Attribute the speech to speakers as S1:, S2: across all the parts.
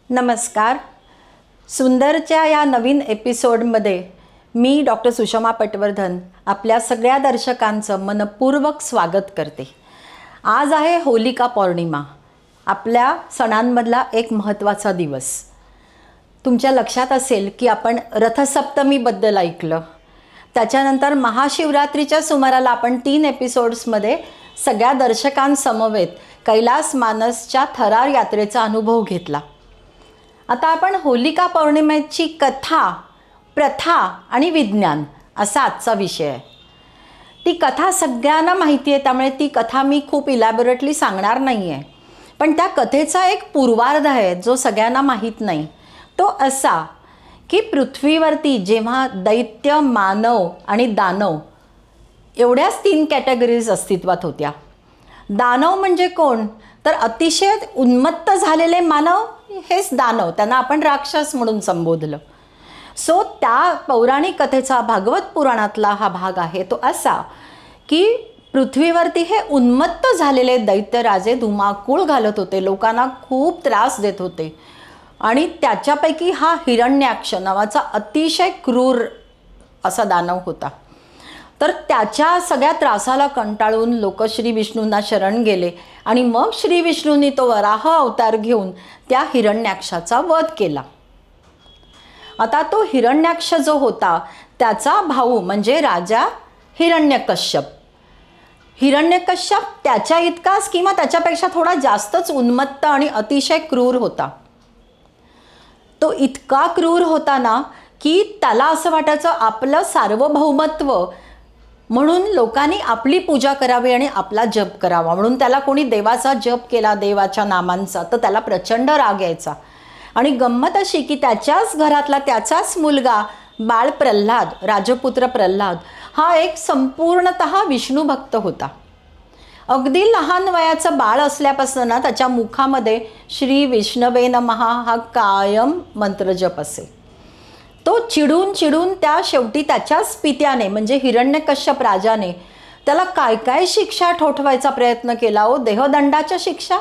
S1: नमस्कार. सुंदरच्या या नवीन एपिसोडमध्ये मी डॉक्टर सुषमा पटवर्धन आपल्या सगळ्या दर्शकांचं मनपूर्वक स्वागत करते. आज आहे होलिका पौर्णिमा, आपल्या सणांमधला एक महत्त्वाचा दिवस. तुमच्या लक्षात असेल की आपण रथसप्तमीबद्दल ऐकलं. त्याच्यानंतर महाशिवरात्रीच्या सुमाराला आपण 3 एपिसोड्समध्ये सगळ्या दर्शकांसमवेत कैलास मानसच्या थरार यात्रेचा अनुभव घेतला. आता आपण होलिका पौर्णिमेची कथा, प्रथा आणि विज्ञान असा आजचा विषय आहे. ती कथा सगळ्यांना माहिती आहे, त्यामुळे ती कथा मी खूप इलॅबोरेटली सांगणार नाही आहे. पण त्या कथेचा एक पूर्वार्ध आहे जो सगळ्यांना माहीत नाही. तो असा की पृथ्वीवरती जेव्हा दैत्य, मानव आणि दानव एवढ्याच 3 कॅटेगरीज अस्तित्वात होत्या. दानव म्हणजे कोण, तर अतिशय उन्मत्त झालेले मानव हेच दानव, त्यांना आपण राक्षस म्हणून संबोधलं. सो त्या पौराणिक कथेचा, भागवत पुराणातला हा भाग आहे तो असा की पृथ्वीवरती हे उन्मत्त झालेले दैत्यराजे धुमाकूळ घालत होते, लोकांना खूप त्रास देत होते. आणि त्याच्यापैकी हा हिरण्याक्ष नावाचा अतिशय क्रूर असा दानव होता. तर त्याच्या सगळ्या त्रासाला कंटाळून लोक श्री विष्णूंना शरण गेले आणि मग श्री विष्णूंनी तो वराह अवतार घेऊन त्या हिरण्याक्षाचा वध केला. आता तो हिरण्याक्ष जो होता त्याचा भाऊ म्हणजे राजा हिरण्यकश्यप. हिरण्यकश्यप त्याच्या इतकाच किंवा त्याच्यापेक्षा थोडा जास्तच उन्मत्त आणि अतिशय क्रूर होता. तो इतका क्रूर होता ना की त्याला असं वाटायचं आपलं सार्वभौमत्व म्हणून लोकांनी आपली पूजा करावी आणि आपला जप करावा. म्हणून त्याला कोणी देवाचा जप केला, देवाच्या नामांचा, तर त्याला प्रचंड राग यायचा. आणि गंमत अशी की त्याच्याच घरातला त्याचाच मुलगा बाळ प्रल्हाद, राजपुत्र प्रल्हाद, हा एक संपूर्णतः विष्णू भक्त होता. अगदी लहान वयाचं बाळ असल्यापासून ना त्याच्या मुखामध्ये श्री विष्णवे नमः हा कायम मंत्रजप असे. तो चिडून चिडून त्या शेवटी त्याच्याच पित्याने म्हणजे हिरण्यकश्यप राजाने त्याला काय काय शिक्षा ठोठवायचा प्रयत्न केला. देहदंडाच्या शिक्षा,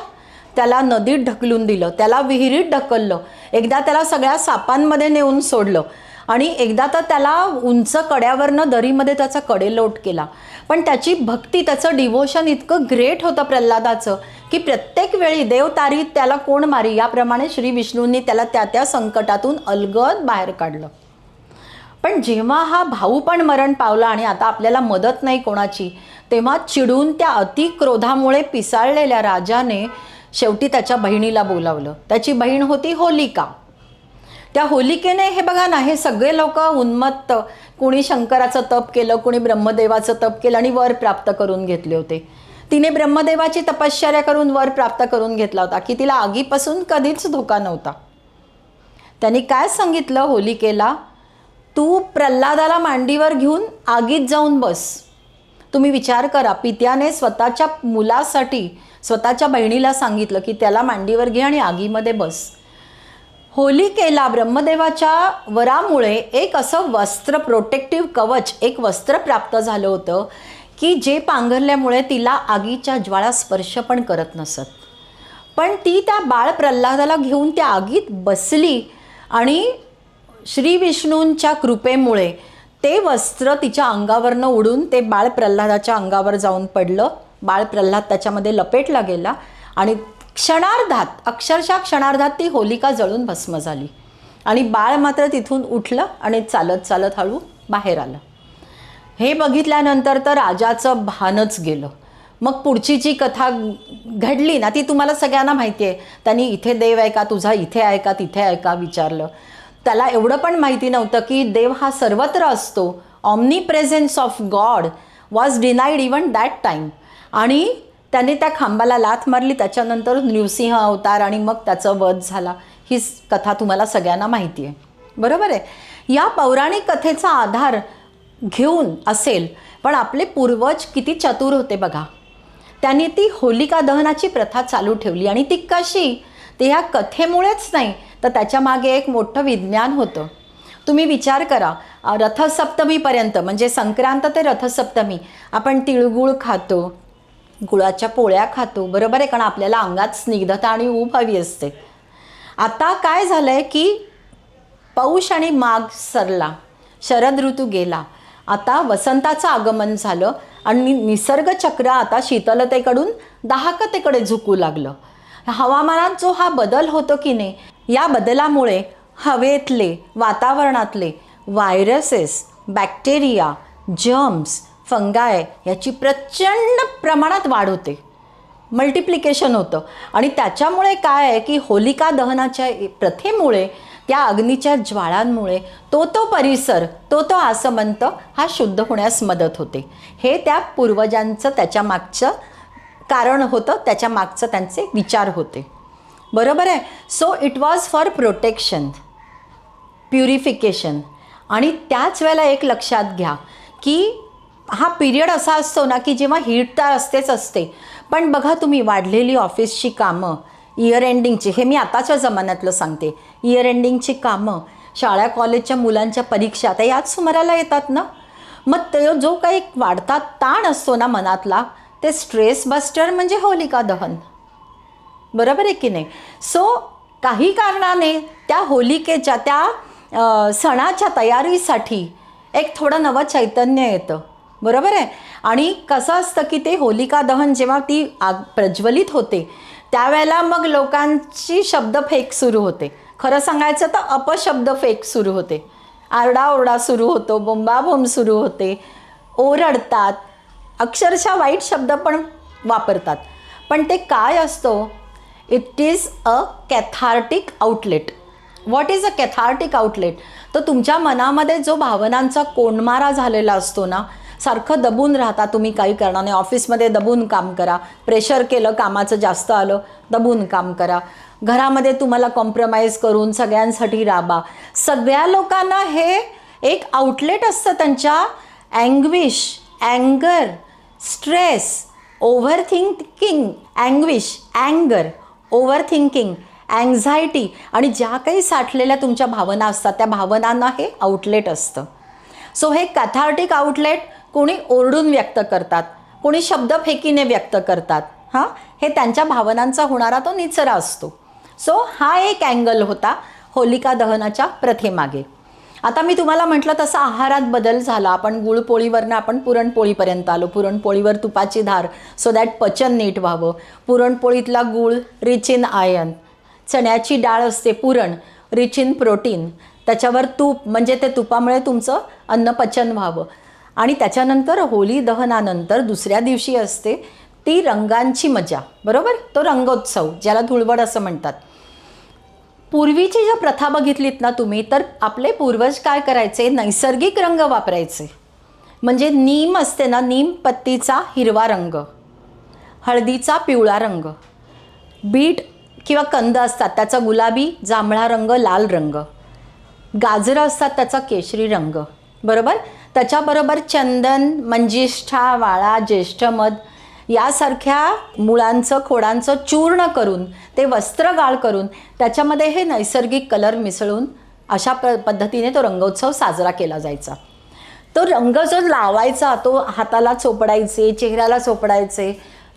S1: त्याला नदीत ढकलून दिलं, त्याला विहिरीत ढकललं, एकदा त्याला सगळ्या सापांमध्ये नेऊन सोडलं आणि एकदा तर त्याला उंच कड्यावरनं दरीमध्ये त्याचा कडेलोट केला. पण त्याची भक्ती, त्याचं डिव्होशन इतकं ग्रेट होतं प्रल्हादाचं की प्रत्येक वेळी देव तारीत त्याला कोण मारी याप्रमाणे श्री विष्णूंनी त्याला त्या संकटातून अलगद बाहेर काढलं. पण जेव्हा हा भाऊ पण मरण पावला आणि आता आपल्याला मदत नाही कोणाची, तेव्हा चिडून त्या अतिक्रोधामुळे पिसाळलेल्या राजाने शेवटी त्याच्या बहिणीला बोलावलं. त्याची बहीण होती होलिका. त्या होलिकेने हे बघा ना, हे सगळे लोक उन्मत्त, कुणी शंकराचं तप केलं, कुणी ब्रह्मदेवाचं तप केलं आणि वर प्राप्त करून घेतले होते. तिने ब्रह्मदेवाची तपश्चर्या करून वर प्राप्त करून घेतला होता की तिला आगीपासून कधीच धोका नव्हता. त्यांनी काय सांगितलं होलिकेला, तू प्रल्हादाला मांडीवर घेऊन आगीत जाऊन बस. तुम्ही विचार करा, पित्याने स्वतःच्या मुलासाठी स्वतःच्या बहिणीला सांगितलं की त्याला मांडीवर घे आणि आगीमध्ये बस. होलिकेला ब्रह्मदेवाच्या वरामुळे एक असं वस्त्र, प्रोटेक्टिव्ह कवच, एक वस्त्र प्राप्त झालं होतं की जे पांघरल्यामुळे तिला आगीच्या ज्वाळा स्पर्श पण करत नसत. पण ती त्या बाळ प्रल्हादाला घेऊन त्या आगीत बसली आणि श्री विष्णूंच्या कृपेमुळे ते वस्त्र तिच्या अंगावरनं उडून ते बाळ प्रल्हादाच्या अंगावर जाऊन पडलं. बाळ प्रल्हाद त्याच्यामध्ये लपेटला गेला आणि क्षणार्धात, अक्षरशः क्षणार्धात ती होलिका जळून भस्म झाली. आणि बाळ मात्र तिथून उठलं आणि चालत चालत हळू बाहेर आलं. हे बघितल्यानंतर तर राजाचं भानच गेलं. मग पुढची जी कथा घडली ना ती तुम्हाला सगळ्यांना माहिती आहे. त्यांनी इथे देव आहे का तुझा, इथे आहे का, तिथे आहे का विचारलं. त्याला एवढं पण माहिती नव्हतं की देव हा सर्वत्र असतो. Omni presence of God was denied even that time. आणि त्याने त्या खांबाला लाथ मारली, त्याच्यानंतर नृसिंह अवतार आणि मग त्याचं वध झाला. ही कथा तुम्हाला सगळ्यांना माहिती आहे, बरोबर आहे. या पौराणिक कथेचा आधार घेऊन असेल, पण आपले पूर्वज किती चतुर होते बघा. त्यांनी ती होलिका दहनाची प्रथा चालू ठेवली. आणि ती कशी, ते ह्या कथेमुळेच नाही तर त्याच्या मागे एक मोठं विज्ञान होतं. तुम्ही विचार करा, रथसप्तमीपर्यंत म्हणजे संक्रांत ते रथसप्तमी आपण तिळगुळ खातो, गुळाच्या पोळ्या खातो, बरोबर आहे, कारण आपल्याला अंगात स्निग्धता आणि ऊब हवी असते. आता काय झालं आहे की पौष आणि माघ सरला, शरद ऋतू गेला, आता वसंताचं आगमन झालं आणि निसर्ग चक्र आता शीतलतेकडून दाहकतेकडे झुकू लागलं. हवामानात जो हा बदल होतो की नाही, या बदलामुळे हवेतले, वातावरणातले व्हायरसेस, बॅक्टेरिया, जर्म्स, फंगाय याची प्रचंड प्रमाणात वाढ होते, मल्टिप्लिकेशन होतं. आणि त्याच्यामुळे काय आहे की होलिका दहनाच्या प्रथेमुळे, त्या अग्नीच्या ज्वाळांमुळे तो परिसर, तो आसमंत हा शुद्ध होण्यास मदत होते. हे त्या पूर्वजांचं त्याच्या मागचं कारण होतं, त्याच्या मागचं त्यांचे विचार होते. बरोबर आहे. So it was for protection, purification. आणि त्याच वेळेला एक लक्षात घ्या की हा पिरियड असा असतो ना की जेव्हा हीट तर असतेच असते, पण बघा तुम्ही वाढलेली ऑफिसची कामं, इयर एंडिंगची, हे मी आताच्या जमान्यातलं सांगते, इयर एंडिंगची कामं, शाळा कॉलेजच्या मुलांच्या परीक्षा आता याच सुमाराला येतात ना. मग ते जो काही वाढता ताण असतो ना मनातला, ते स्ट्रेस बस्टर म्हणजे होलिका दहन. बरोबर आहे की नाही. सो काही कारणाने त्या होलिकेच्या, त्या सणाच्या तयारीसाठी एक थोडं नवं चैतन्य येतं. बरोबर आहे. आणि कसं असतं की ते होलिका दहन जेव्हा ती आग प्रज्वलित होते, त्यावेळेला मग लोकांची शब्दफेक सुरू होते. खरं सांगायचं तर अपशब्दफेक सुरू होते, आरडाओरडा सुरू होतो, बोंबाबोंब सुरू होते, ओरडतात, अक्षरशः वाईट शब्द पण वापरतात. पण ते काय असतो, it is a cathartic outlet. What is a cathartic outlet? तर तुमच्या मनामध्ये जो भावनांचा कोंडमारा झालेला असतो ना, सारखं दबून राहता तुम्ही काही कारणाने, ऑफिसमध्ये दबून काम करा, प्रेशर केलं, कामाचं जास्त आलं, दबून काम करा, घरामध्ये तुम्हाला कॉम्प्रोमाइज करून सगळ्यांसाठी राबा. सगळ्या लोकांना हे एक आउटलेट असतं त्यांच्या अँग्विश, अँगर, stress, over thinking, अँग्विश, अँगर, over thinking, anxiety आणि ज्या काही साठलेल्या तुमच्या भावना असतात त्या भावनांना हे आउटलेट असतं. सो हे कॅथार्टिक आउटलेट कोणी ओरडून व्यक्त करतात, कोणी शब्दफेकीने व्यक्त करतात. हे त्यांच्या भावनांचा होणारा तो निचरा असतो. सो हा एक अँगल होता होलिका दहनाच्या प्रथेमागे. आता मी तुम्हाला म्हटलं तसं आहारात बदल झाला. आपण गुळपोळीवरनं आपण पुरणपोळीपर्यंत आलो. पुरणपोळीवर तुपाची धार, सो दॅट पचन नीट व्हावं. पुरणपोळीतला गूळ रिच इन आयर्न, चण्याची डाळ असते पुरण, रिच इन प्रोटीन, त्याच्यावर तूप म्हणजे ते तुपामुळे तुमचं अन्नपचन व्हावं. आणि त्याच्यानंतर होली दहनानंतर दुसऱ्या दिवशी असते ती रंगांची मजा. बरोबर, तो रंगोत्सव, ज्याला धुळवड असं म्हणतात. पूर्वीची ज्या प्रथा बघितलीत ना तुम्ही, तर आपले पूर्वज काय करायचे, नैसर्गिक रंग वापरायचे. म्हणजे नीम असते ना, नीम पत्तीचा हिरवा रंग, हळदीचा पिवळा रंग, बीट किंवा कंद असतात त्याचा गुलाबी, जांभळा रंग, लाल रंग, गाजरं असतात त्याचा केशरी रंग. बरोबर. त्याच्याबरोबर चंदन, मंजिष्ठा, वाळा, ज्येष्ठमध यासारख्या मुळांचं, खोडांचं चूर्ण करून, ते वस्त्रगाळ करून त्याच्यामध्ये हे नैसर्गिक कलर मिसळून अशा पद्धतीने तो रंगोत्सव साजरा केला जायचा. तो रंग जो लावायचा, तो हाताला चोपडायचे, चेहऱ्याला चोपडायचे,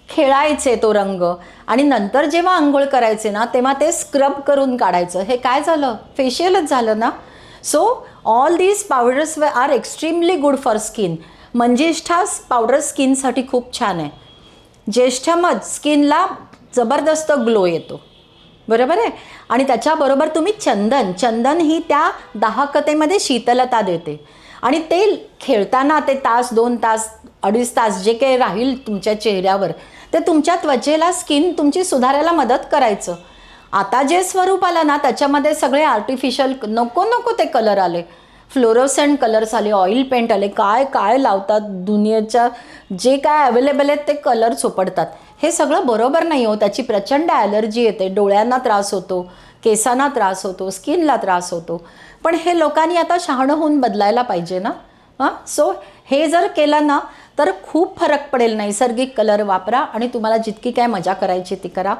S1: खेळायचे तो रंग. आणि नंतर जेव्हा आंघोळ करायचे ना, तेव्हा ते स्क्रब करून काढायचं. हे काय झालं, फेशियलच झालं ना. So all these powders are extremely good for skin. मंजिष्ठा पावडर स्किनसाठी खूप छान आहे. ज्येष्ठमध स्किनला जबरदस्त ग्लो येतो. बरोबर आहे. आणि त्याच्याबरोबर तुम्ही चंदन, चंदन ही त्या दाहकतेमध्ये शीतलता देते. आणि ते खेळताना ते तास, 2 तास, 2.5 तास जे काही राहील तुमच्या चेहऱ्यावर, ते तुमच्या त्वचेला, स्किन तुमची सुधारायला मदत करायचं. आता जे स्वरूप आलं ना, त्याच्यामध्ये सगळे आर्टिफिशियल नको ते कलर आले, फ्लोरोसेंट कलर्स आले, ऑइल पेंट आले, काय काय लावतात, दुनियेच्या जे काय अवेलेबल आहेत ते कलर चोपडतात. हे सगळं बरोबर नाही हो. त्याची प्रचंड ॲलर्जी येते, डोळ्यांना त्रास होतो, केसांना त्रास होतो, स्किनला त्रास होतो. पण हे लोकांनी आता शहाणं होऊन बदलायला पाहिजे ना. सो हे जर केलं ना तर खूप फरक पडेल. नैसर्गिक कलर वापरा आणि तुम्हाला जितकी काय मजा करायची ती करा.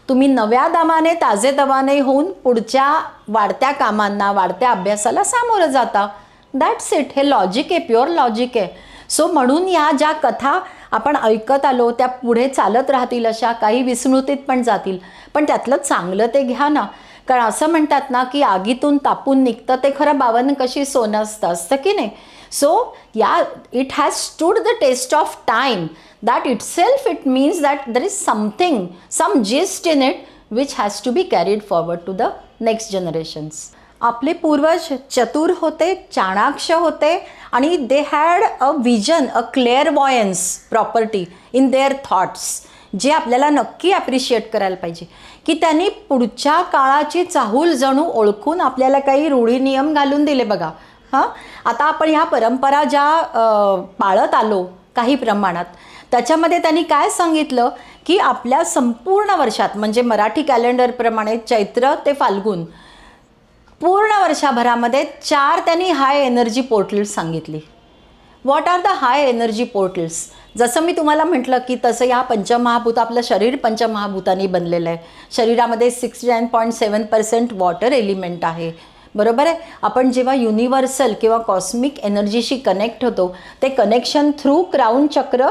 S1: तुम्ही नव्या दमाने, ताजेतवाने होऊन पुढच्या वाढत्या कामांना, वाढत्या अभ्यासाला सामोरं जाता. That's it. हे लॉजिक आहे, प्युअर लॉजिक आहे. सो म्हणून या ज्या कथा आपण ऐकत आलो त्या पुढे चालत राहतील, अशा काही विस्मृतीत पण जातील, पण त्यातलं चांगलं ते घ्या ना. कारण असं म्हणतात ना की आगीतून तापून निघतं ते खरं बावन कशी सोनं असतं की नाही. सो या it has stood the test of time. That itself it means that there is something, some gist in it which has to be carried forward to the next generations. आपले पूर्वज चतुर होते, चाणाक्ष होते आणि they had a vision, a clairvoyance property in their thoughts, जे आपल्याला नक्की ॲप्रिशिएट करायला पाहिजे की त्यांनी पुढच्या काळाची चाहूल जणू ओळखून आपल्याला काही रूढी नियम घालून दिले बघा. हां, आता आपण ह्या परंपरा ज्या पाळत आलो काही प्रमाणात, त्याच्यामध्ये त्यांनी काय सांगितलं की आपल्या संपूर्ण वर्षात म्हणजे मराठी कॅलेंडरप्रमाणे चैत्र ते फाल्गुन पूर्ण वर्षभरामध्ये 4 त्यांनी हाय एनर्जी पोर्टल्स सांगितली. What are the high energy portals? जसं मी तुम्हाला म्हटलं की तसं या पंचमहाभूत, आपलं शरीर पंचमहाभूतांनी बनलेलं आहे. शरीरामध्ये 69.7% वॉटर एलिमेंट आहे, बरोबर आहे. आपण जेव्हा युनिव्हर्सल किंवा कॉस्मिक एनर्जीशी कनेक्ट होतो ते कनेक्शन थ्रू क्राऊन चक्र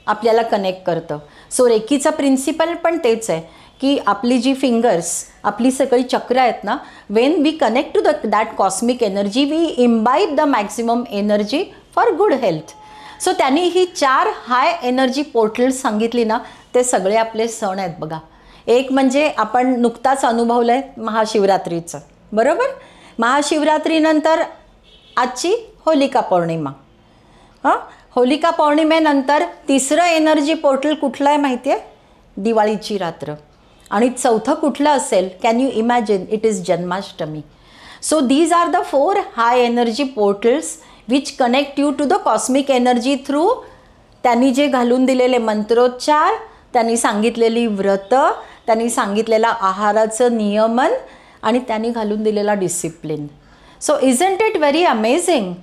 S1: आपल्याला कनेक्ट करतं. सो रेकीचं प्रिन्सिपल पण तेच आहे की आपली जी फिंगर्स, आपली सगळी चक्र आहेत ना, when we connect to that cosmic energy we imbibe the maximum energy for good health. So त्यांनी ही 4 हाय एनर्जी पोर्टल्स सांगितली ना, ते सगळे आपले सण आहेत बघा. एक म्हणजे आपण नुकताच अनुभवलं आहे महाशिवरात्रीचं, बरोबर. महाशिवरात्रीनंतर आजची होलिका पौर्णिमा. हां, होलिका पौर्णिमेनंतर तिसरं एनर्जी पोर्टल कुठलं आहे माहिती आहे? दिवाळीची रात्र. आणि चौथं कुठलं असेल? Can you imagine? It is Janmashtami. So these are the 4 high energy portals which connect you to the cosmic energy through त्यांनी जे घालून दिलेले मंत्रोच्चार, त्यांनी सांगितलेली व्रतं, त्यांनी सांगितलेलं आहाराचं नियमन आणि त्यांनी घालून दिलेला discipline. So isn't it very amazing?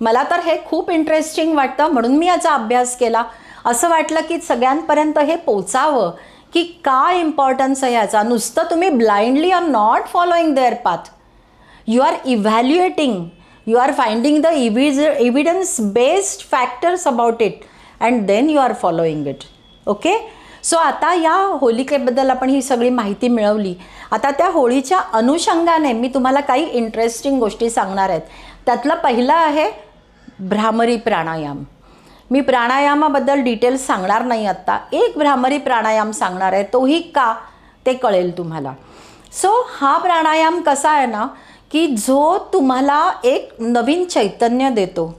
S1: मला तर हे खूप इंटरेस्टिंग वाटतं, म्हणून मी याचा अभ्यास केला. असं वाटलं की सगळ्यांपर्यंत हे पोचावं की काय इम्पॉर्टन्स आहे याचा. नुसतं तुम्ही blindly are not following their path, you are evaluating, you are finding the evidence based factors about it and then you are following it. Okay. So आता या होलिकेबद्दल आपण ही सगळी माहिती मिळवली. आता त्या होळीच्या अनुषंगाने मी तुम्हाला काही इंटरेस्टिंग गोष्टी सांगणार आहेत. त्यातलं पहिलं आहे भ्रामरी प्राणायाम. मी प्राणायामाबद्दल डिटेल्स सांगणार नाही आत्ता. एक भ्रामरी प्राणायाम सांगणार आहे, तोही का ते कळेल तुम्हाला. सो हा प्राणायाम कसा आहे ना की जो तुम्हाला एक नवीन चैतन्य देतो.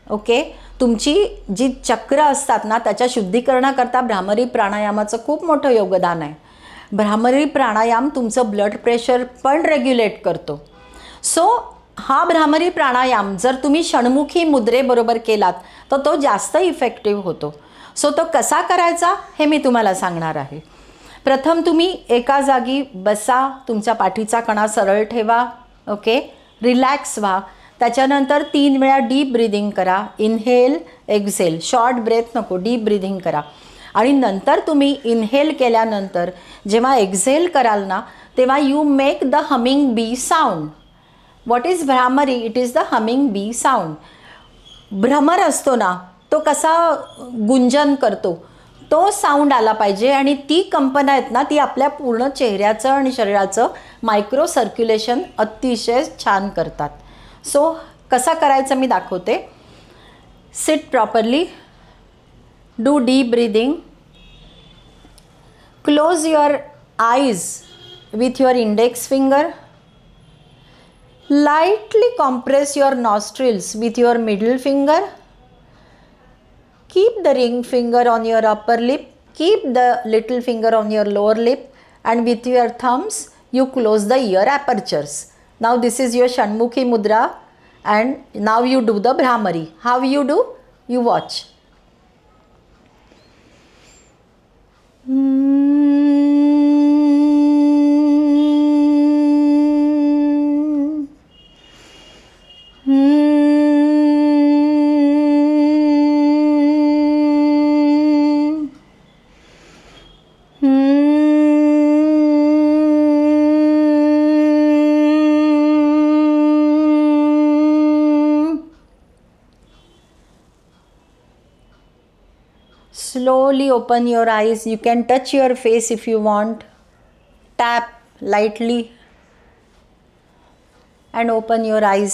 S1: ओके. तुमची जी चक्र असतात ना त्याच्या शुद्धीकरणाकरता भ्रामरी प्राणायामाचं खूप मोठं योगदान आहे. भ्रामरी प्राणायाम तुमचं ब्लड प्रेशर पण रेग्युलेट करतो. सो हा भ्रामरी प्राणायाम जर तुम्ही षण्मुखी मुद्रेबरोबर केलात तर तो जास्त इफेक्टिव्ह होतो. सो तो कसा करायचा हे मी तुम्हाला सांगणार आहे. प्रथम तुम्ही एका जागी बसा, तुमच्या पाठीचा कणा सरळ ठेवा. ओके. रिलॅक्स व्हा. त्याच्यानंतर 3 वेळा डीप ब्रीदिंग करा. Inhale, exhale. शॉर्ट ब्रेथ नको, डीप ब्रीदिंग करा. आणि नंतर तुम्ही इनहेल केल्यानंतर जेव्हा एक्झेल कराल ना तेव्हा you make the humming bee sound. What is Bhramari? It is the humming bee sound. भ्रमर असतो ना तो कसा गुंजन करतो, तो साऊंड आला पाहिजे. आणि ती कंपन आहेत ना ती आपल्या पूर्ण चेहऱ्याचं आणि शरीराचं मायक्रो सर्क्युलेशन अतिशय छान करतात. सो कसा करायचं मी दाखवते. Seat properly. Do deep breathing. Close your eyes with your index finger. Lightly compress your nostrils with your middle finger. Keep the ring finger on your upper lip. Keep the little finger on your lower lip. And with your thumbs, you close the ear apertures. Now this is your Shanmukhi Mudra. And now you do the Bhramari. How you do? You watch. Slowly open your eyes. You can touch your face if you want. Tap lightly and open your eyes.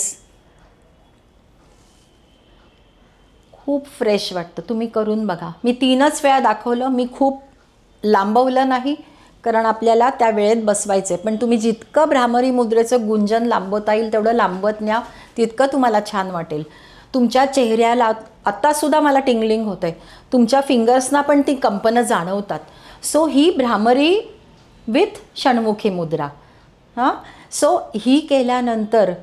S1: खूप fresh वाटतं. तुम्ही करून बघा. मी 3च वेळा दाखवलं. मी खूप लांबवलं नाही कारण आपल्याला त्या वेळेत बसवायचं आहे. पण तुम्ही जितकं भ्रामरी मुद्रेचं गुंजन लांबवता येईल तेवढं लांबवत न्या, तितकं तुम्हाला छान वाटेल. तुमच्या चेहऱ्याला आत्तासुद्धा मला टिंगलिंग होतं आहे. तुमच्या फिंगर्सना पण ती कंपनं जाणवतात. सो ही भ्रामरी विथ षण्मुखी मुद्रा. सो ही केल्यानंतर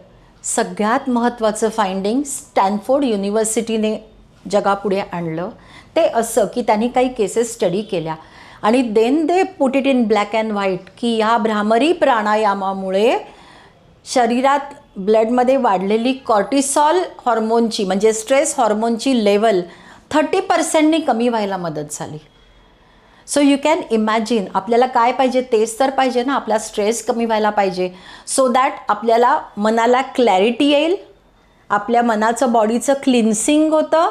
S1: सगळ्यात महत्त्वाचं फाइंडिंग स्टॅनफोर्ड युनिव्हर्सिटीने जगापुढे आणलं ते असं की त्यांनी काही केसेस स्टडी केल्या आणि then they put it in black and white की ह्या भ्रामरी प्राणायामामुळे शरीरात ब्लडमध्ये वाढलेली कॉर्टिसॉल हॉर्मोनची म्हणजे स्ट्रेस हॉर्मोनची लेवल 30% कमी व्हायला मदत झाली. सो यू कॅन इमॅजिन आपल्याला काय पाहिजे, तेच तर पाहिजे ना. आपला स्ट्रेस कमी व्हायला पाहिजे सो दॅट आपल्याला मनाला क्लॅरिटी येईल, आपल्या मनाचं बॉडीचं क्लिन्सिंग होतं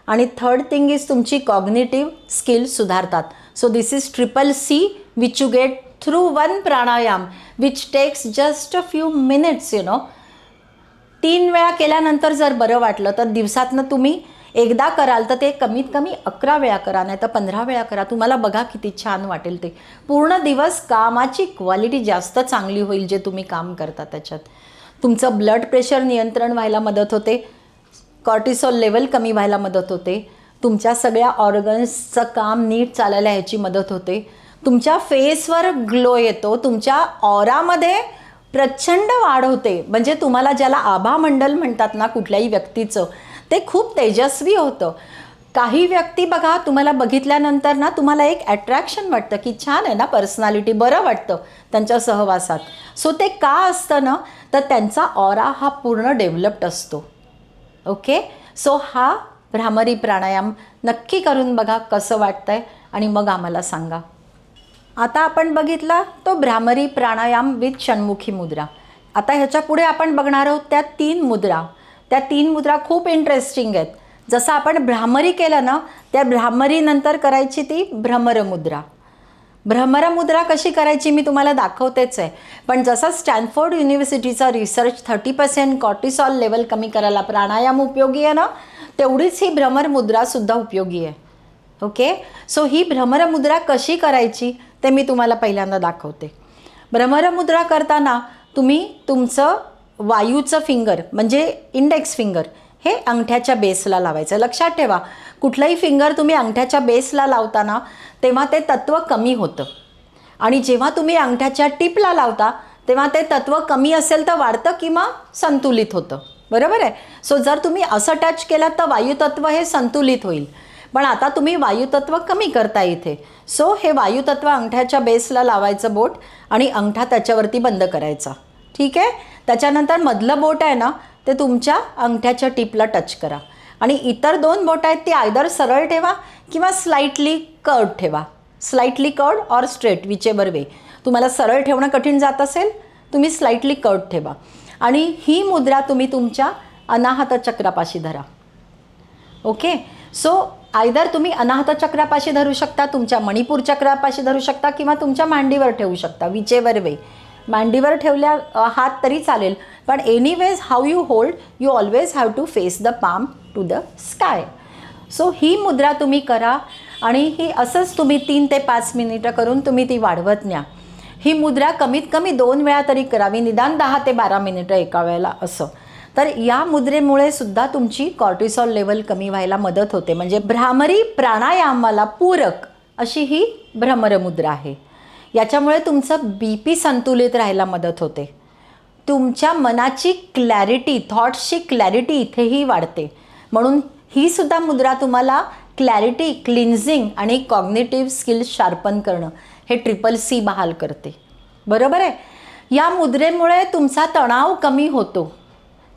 S1: आणि थर्ड थिंग इज तुमची कॉग्निटिव्ह स्किल सुधारतात. So this is CCC which you get through one pranayama which takes just a few minutes 3 वेळा केल्यानंतर जर बरं वाटलं तर दिवसातनं तुम्ही एकदा कराल तर ते कमीत कमी 11 वेळा करा, नाही तर 15 वेळा करा. तुम्हाला बघा किती छान वाटेल ते. पूर्ण दिवस कामाची क्वालिटी जास्त चांगली होईल जे तुम्ही काम करता त्याच्यात. तुमचं ब्लड प्रेशर नियंत्रण व्हायला मदत होते, कॉर्टिसॉल लेवल कमी व्हायला मदत होते, तुमच्या सगळ्या ऑर्गन्सचं काम नीट चालायला ह्याची मदत होते, तुमच्या फेसवर ग्लो येतो, तुमच्या ऑरामध्ये प्रचंड वाढ होते. म्हणजे तुम्हाला ज्याला आभामंडल म्हणतात ना कुठल्याही व्यक्तीचं, ते खूप तेजस्वी होतं. काही व्यक्ती बघा तुम्हाला बघितल्यानंतर ना तुम्हाला एक अट्रॅक्शन वाटतं की छान आहे ना पर्सनॅलिटी, बरं वाटतं त्यांच्या सहवासात. सो ते का असतं ना, तर त्यांचा ऑरा हा पूर्ण डेव्हलप्ड असतो. ओके, सो हा भ्रामरी प्राणायाम नक्की करून बघा कसं वाटतंय आणि मग आम्हाला सांगा. आता आपण बघितला तो भ्रामरी प्राणायाम विथ षण्मुखी मुद्रा. आता ह्याच्या पुढे आपण बघणार आहोत त्या 3 मुद्रा. त्या 3 मुद्रा खूप इंटरेस्टिंग आहेत. जसं आपण भ्रामरी केलं ना, त्या भ्रामरीनंतर करायची ती भ्रमरमुद्रा. भ्रमरमुद्रा कशी करायची मी तुम्हाला दाखवतेच आहे. पण जसा स्टॅनफोर्ड युनिव्हर्सिटीचा रिसर्च 30% कॉर्टिसॉल लेवल कमी करायला प्राणायाम उपयोगी आहे ना, तेवढीच ही भ्रमरमुद्रासुद्धा उपयोगी आहे. ओके, सो ही भ्रमरमुद्रा कशी करायची ते मी तुम्हाला पहिल्यांदा दाखवते. भ्रमरमुद्रा करताना तुम्ही तुमचं वायूचं फिंगर म्हणजे इंडेक्स फिंगर हे अंगठ्याच्या बेसला लावायचं. लक्षात ठेवा, कुठलंही फिंगर तुम्ही अंगठ्याच्या बेसला लावताना तेव्हा ते तत्त्व कमी होतं आणि जेव्हा तुम्ही अंगठ्याच्या टिपला लावता तेव्हा ते तत्त्व कमी असेल तर वाढतं किंवा संतुलित होतं. बरोबर आहे. सो जर तुम्ही असं टच केलं तर वायुतत्व हे संतुलित होईल. पण आता तुम्ही वायुतत्व कमी करता इथे. सो हे वायुतत्व अंगठ्याच्या बेसला लावायचं बोट आणि अंगठा त्याच्यावरती बंद करायचा. ठीक आहे. त्याच्यानंतर मधलं बोट आहे ना ते तुमच्या अंगठ्याच्या टिपला टच करा आणि इतर 2 बोट आहेत ती आयदर सरळ ठेवा किंवा स्लाइटली कर्ड ठेवा. Slightly curved or straight whichever way. तुम्हाला सरळ ठेवणं कठीण जात असेल तुम्ही स्लाइटली कर्ड ठेवा आणि ही मुद्रा तुम्ही तुमच्या अनाहत चक्रापाशी धरा. ओके, सो आयदर तुम्ही अनाहत चक्रापाशी धरू शकता, तुमच्या मणिपूर चक्रापाशी धरू शकता किंवा तुमच्या मांडीवर ठेवू शकता विचेवर वे. मांडीवर ठेवल्या हात तरी चालेल, पण anyways how you hold you always have to face the palm to the sky. So ही मुद्रा तुम्ही करा आणि ही असंच तुम्ही 3 ते 5 मिनिटं करून तुम्ही ती वाढवत न्या. ही मुद्रा कमीत कमी 2 वेळा तरी करावी, निदान 10 ते 12 मिनिटं एका वेळेला असं. तर या मुद्रेमुळे सुद्धा तुमची कॉर्टिसॉल लेवल कमी व्हायला मदत होते. म्हणजे भ्रामरी प्राणायामाला पूरक अशी ही भ्रमरमुद्रा आहे. याच्यामुळे तुमचं BP संतुलित राहायला मदत होते. तुमच्या मनाची क्लॅरिटी, थॉट्सची क्लॅरिटी इथेही वाढते. म्हणून ही सुद्धा मुद्रा तुम्हाला क्लॅरिटी, क्लिन्झिंग आणि कॉग्निटिव्ह स्किल्स शार्पन करणं हे CCC बहाल करते. बरोबर आहे. या मुद्रेमुळे तुमचा तणाव कमी होतो,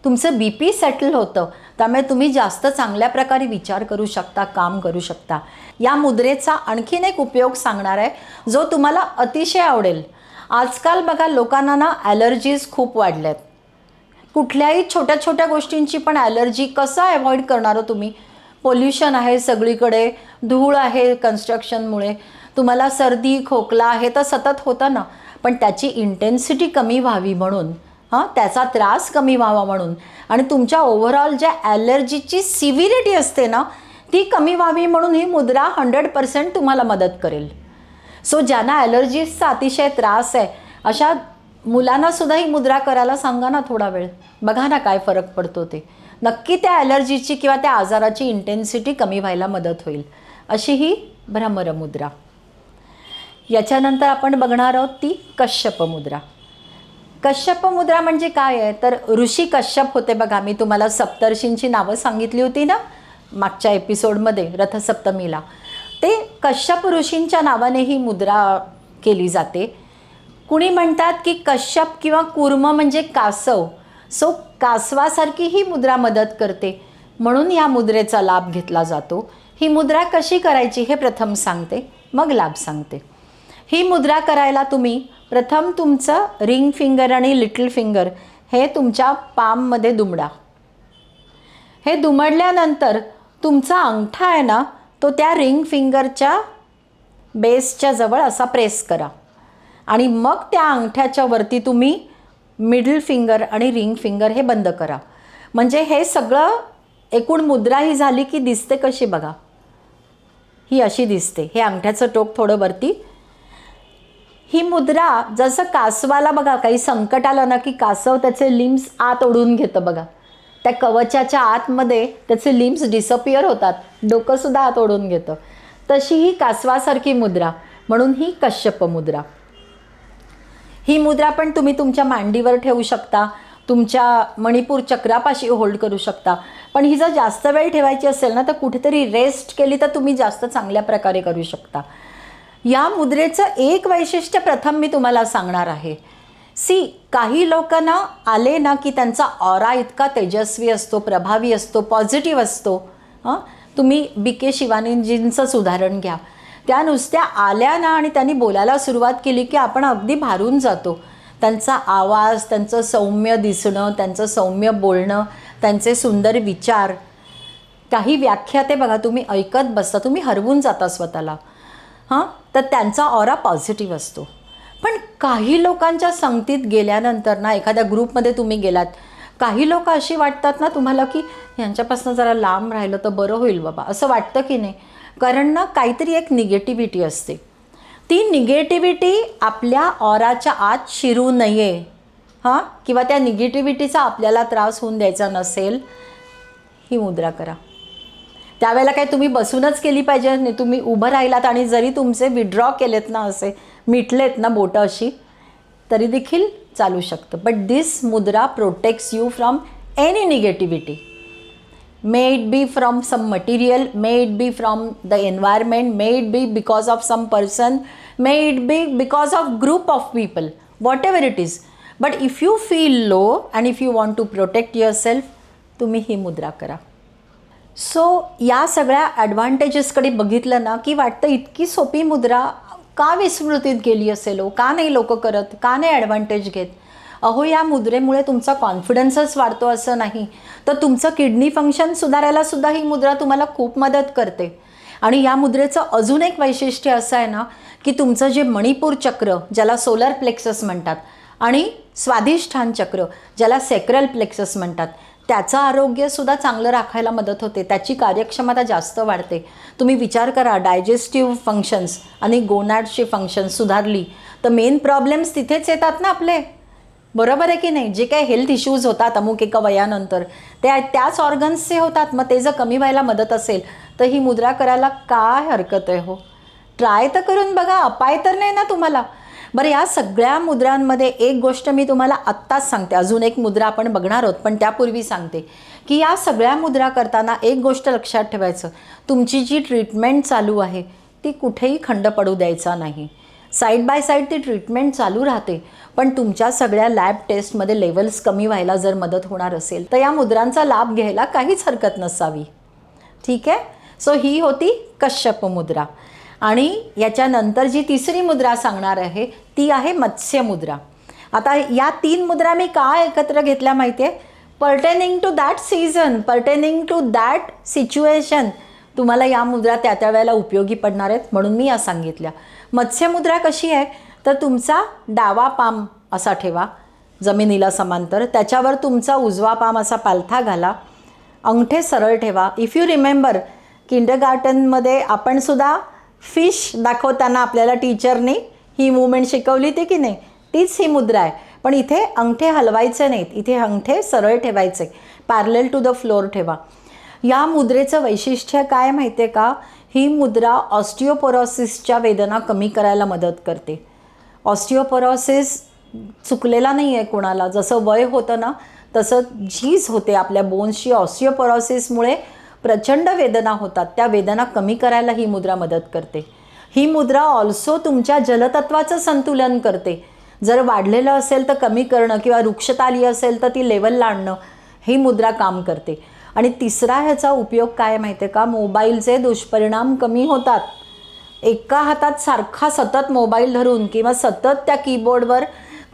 S1: तुमचं BP सेटल होतं, त्यामुळे तुम्ही जास्त चांगल्या प्रकारे विचार करू शकता, काम करू शकता. या मुद्रेचा आणखीन एक उपयोग सांगणार आहे जो तुम्हाला अतिशय आवडेल. आजकाल बघा लोकांना ना ॲलर्जीज खूप वाढल्यात. कुठल्याही छोट्या छोट्या गोष्टींची पण ॲलर्जी. कसं अवॉइड करणार हो तुम्ही? पोल्युशन आहे सगळीकडे, धूळ आहे कन्स्ट्रक्शनमुळे, तुम्हाला सर्दी खोकला आहे तर सतत होतं ना. पण त्याची इंटेन्सिटी कमी व्हावी म्हणून त्याचा त्रास कमी व्हावा म्हणून, आणि तुमच्या ओव्हरऑल ज्या ॲलर्जीची सिव्हिरिटी असते ना ती कमी व्हावी म्हणून ही मुद्रा 100% तुम्हाला मदत करेल. सो ज्यांना ॲलर्जीजचा अतिशय त्रास आहे अशा मुलांनासुद्धा ही मुद्रा करायला सांगा ना थोडा वेळ, बघा ना काय फरक पडतो ते. नक्की त्या ॲलर्जीची किंवा त्या आजाराची इंटेन्सिटी कमी व्हायला मदत होईल. अशी ही भ्रमर मुद्रा. याच्यानंतर आपण बघणार आहोत ती कश्यप मुद्रा. कश्यप मुद्रा म्हणजे काय आहे तर ऋषी कश्यप होते बघा. मी तुम्हाला सप्तर्षींची नावं सांगितली होती ना मागच्या एपिसोडमध्ये रथसप्तमीला. ते कश्यप ऋषींच्या नावाने ही मुद्रा केली जाते. कुणी म्हणतात की कश्यप किंवा कूर्म म्हणजे कासव. सो कासवासारखी ही मुद्रा मदत करते म्हणून या मुद्रेचा लाभ घेतला जातो. ही मुद्रा कशी करायची हे प्रथम सांगते, मग लाभ सांगते. ही मुद्रा करायला तुम्ही प्रथम तुमचं रिंग फिंगर आणि लिटल फिंगर हे तुमच्या पाममध्ये दुमडा. हे दुमडल्यानंतर तुमचा अंगठा आहे ना तो त्या रिंग फिंगरच्या बेसच्या जवळ असा प्रेस करा आणि मग त्या अंगठ्याच्या वरती तुम्ही मिडल फिंगर आणि रिंग फिंगर हे बंद करा. म्हणजे हे सगळं एकूण मुद्रा ही झाली की दिसते कशी बघा. ही अशी दिसते. हे अंगठ्याचं टोक थोडं वरती. ही मुद्रा जसं कासवाला बघा काही संकट आलं ना की कासव त्याचे लिम्स आत ओढून घेतं बघा. त्या कवचाच्या आतमध्ये त्याचे लिम्स डिसअपिअर होतात, डोकंसुद्धा आत ओढून घेतं. तशी ही कासवासारखी मुद्रा म्हणून ही कश्यप मुद्रा. ही मुद्रा पण तुम्ही तुमच्या मांडीवर ठेवू शकता, तुमच्या मणिपूर चक्रापाशी होल्ड करू शकता. पण ही जर जास्त वेळ ठेवायची असेल ना तर कुठेतरी रेस्ट केली तर तुम्ही जास्त चांगल्या प्रकारे करू शकता. या मुद्रेचं एक वैशिष्ट्य प्रथम मी तुम्हाला सांगणार आहे. काही लोकांना आले ना की त्यांचा ऑरा इतका तेजस्वी असतो, प्रभावी असतो, पॉझिटिव्ह असतो. तुम्ही BK शिवानीजींचंच उदाहरण घ्या. त्या नुसत्या आल्या ना आणि त्यांनी बोलायला सुरुवात केली की आपण अगदी भारून जातो. त्यांचा आवाज, त्यांचं सौम्य दिसणं, त्यांचं सौम्य बोलणं, त्यांचे सुंदर विचार, काही व्याख्या ते बघा तुम्ही ऐकत बसता, तुम्ही हरवून जाता स्वतःला. तर त्यांचा ऑरा पॉझिटिव्ह असतो. पण काही लोकांच्या संगतीत गेल्यानंतर ना एखाद्या ग्रुपमध्ये तुम्ही गेलात, काही लोक अशी वाटतात ना तुम्हाला की यांच्यापासून जरा लांब राहिलं तर बरं होईल बाबा, असं वाटतं की नाही. कारण ना काहीतरी एक निगेटिव्हिटी असते. ती निगेटिव्हिटी आपल्या ऑराच्या आत शिरू नये किंवा त्या निगेटिव्हिटीचा आपल्याला त्रास होऊन द्यायचा नसेल, ही मुद्रा करा. त्यावेळेला काय तुम्ही बसूनच केली पाहिजे नाही, तुम्ही उभं राहिलात आणि जरी तुमचे विड्रॉ केलेत ना, असे मिटलेत ना बोटं अशी, तरी देखील चालू शकतं. बट दिस मुद्रा protects you from any negativity. May it be from some material, may it be from the environment, may it be because of some person, may it be because of group of people, whatever it is. But if you feel low and if you want to protect yourself, तुम्ही ही मुद्रा करा. So या सगळ्या ॲडव्हान्टेजेसकडे बघितलं ना की वाटतं इतकी सोपी मुद्रा का विस्मृतीत गेली असेल, का नाही लोक करत, का नाही ॲडव्हान्टेज घेत. अहो या मुद्रेमुळे तुमचा कॉन्फिडन्सच वाढतो असं नाही, तर तुमचं किडनी फंक्शन सुधारायला सुद्धा ही मुद्रा तुम्हाला खूप मदत करते. आणि या मुद्रेचं अजून एक वैशिष्ट्य असं आहे ना की तुमचं जे मणिपूर चक्र ज्याला सोलर प्लेक्सस म्हणतात आणि स्वाधिष्ठान चक्र ज्याला सेक्रल प्लेक्सस म्हणतात, त्याचं आरोग्यसुद्धा चांगलं राखायला मदत होते, त्याची कार्यक्षमता जास्त वाढते. तुम्ही विचार करा, डायजेस्टिव्ह फंक्शन्स आणि गोनॅड्सची फंक्शन्स सुधारली तर मेन प्रॉब्लेम्स तिथेच येतात ना आपले, बरोबर आहे की नाही. जे काही हेल्थ इश्यूज होतात अमुक एका वयानंतर ते त्याच ऑर्गन्सचे होतात. मग ते जर कमी व्हायला मदत असेल तर ही मुद्रा करायला काय हरकत आहे हो. ट्राय तर करून बघा, अपाय तर नाही ना तुम्हाला. बरं, या सगळ्या मुद्रांमध्ये एक गोष्ट मी तुम्हाला आत्ताच सांगते. अजून एक मुद्रा आपण बघणार आहोत, पण त्यापूर्वी सांगते की या सगळ्या मुद्रा करताना एक गोष्ट लक्षात ठेवायचं, तुमची जी ट्रीटमेंट चालू आहे ती कुठेही खंड पडू द्यायचा नाही. साईड बाय साईड ती ट्रीटमेंट चालू राहते, पण तुमच्या सगळ्या लॅब टेस्टमध्ये लेवल्स कमी व्हायला जर मदत होणार असेल तर या मुद्रांचा लाभ घ्यायला काहीच हरकत नसावी. ठीक आहे. सो ही होती कश्यप मुद्रा. आणि याच्यानंतर जी तिसरी मुद्रा सांगणार आहे ती आहे मत्स्य मुद्रा. आता या 3 मुद्रा मी का एकत्र घेतल्या माहिती आहे, pertaining to that season, pertaining to that situation. तुम्हाला या मुद्रा त्या त्या वेळेला उपयोगी पडणार आहेत म्हणून मी या सांगितल्या. मत्स्य मुद्रा कशी आहे तर तुमचा डावा पाम असा ठेवा, जमिनीला समांतर. त्याच्यावर तुमचा उजवा पाम असा पालथा घाला, अंगठे सरळ ठेवा. इफ यू रिमेंबर, किंडरगार्टनमध्ये आपण सुद्धा फिश दाखवताना आपल्याला टीचरने ही मूवमेंट शिकवली होती की नाही, तीच ही मुद्रा आहे. पण इथे अंगठे हलवायचे नाहीत, इथे अंगठे सरळ ठेवायचे, पॅरलल टू द फ्लोअर ठेवा. या मुद्रेचं वैशिष्ट्य काय माहिती आहे का? ही मुद्रा ऑस्टिओपोरोसिसच्या वेदना कमी करायला मदत करते. ऑस्टिओपोरोसिस चुकलेला नाही आहे कोणाला. जसं वय होतं ना तसं झीज होते आपल्या बोन्सची. ऑस्टिओपोरोसिसमुळे प्रचंड वेदना होतात, त्या वेदना कमी करायला ही मुद्रा मदत करते. ही मुद्रा ऑल्सो तुमच्या जलतत्वाचं संतुलन करते. जर वाढलेलं असेल तर कमी करणं किंवा रुक्षता आली असेल तर ती लेवलला आणणं, ही मुद्रा काम करते. आणि तिसरा ह्याचा उपयोग काय माहिती आहे का? मोबाईलचे दुष्परिणाम कमी होतात. एका हातात सारखा सतत मोबाईल धरून किंवा सतत त्या कीबोर्डवर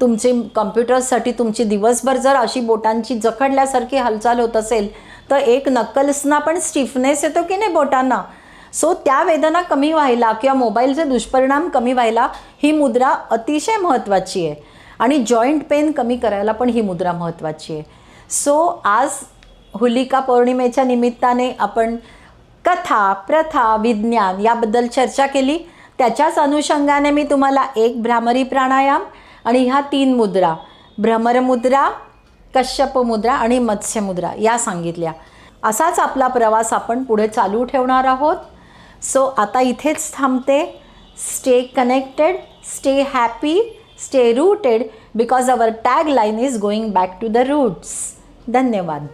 S1: तुमची कॉम्प्युटरसाठी तुमची दिवसभर जर अशी बोटांची जखडल्यासारखी हालचाल होत असेल तर एक नक्कल्सना पण स्टिफनेस येतो की नाही बोटांना. सो त्या वेदना कमी व्हायला किंवा मोबाईलचे दुष्परिणाम कमी व्हायला ही मुद्रा अतिशय महत्त्वाची आहे. आणि जॉईंट पेन कमी करायला पण ही मुद्रा महत्त्वाची आहे. सो आज होलिका पौर्णिमेच्या निमित्ताने आपण कथा, प्रथा, विज्ञान याबद्दल चर्चा केली. त्याच्याच अनुषंगाने मी तुम्हाला एक भ्रामरी प्राणायाम आणि ह्या 3 मुद्रा, भ्रमरमुद्रा, कश्यप मुद्रा आणि मत्स्य मुद्रा या सांगितल्या. असाच आपला प्रवास आपण पुढे चालू ठेवणार आहोत. सो आता इथेच थांबते. Stay connected, stay happy, stay rooted, because our tag line is going back to the roots. धन्यवाद.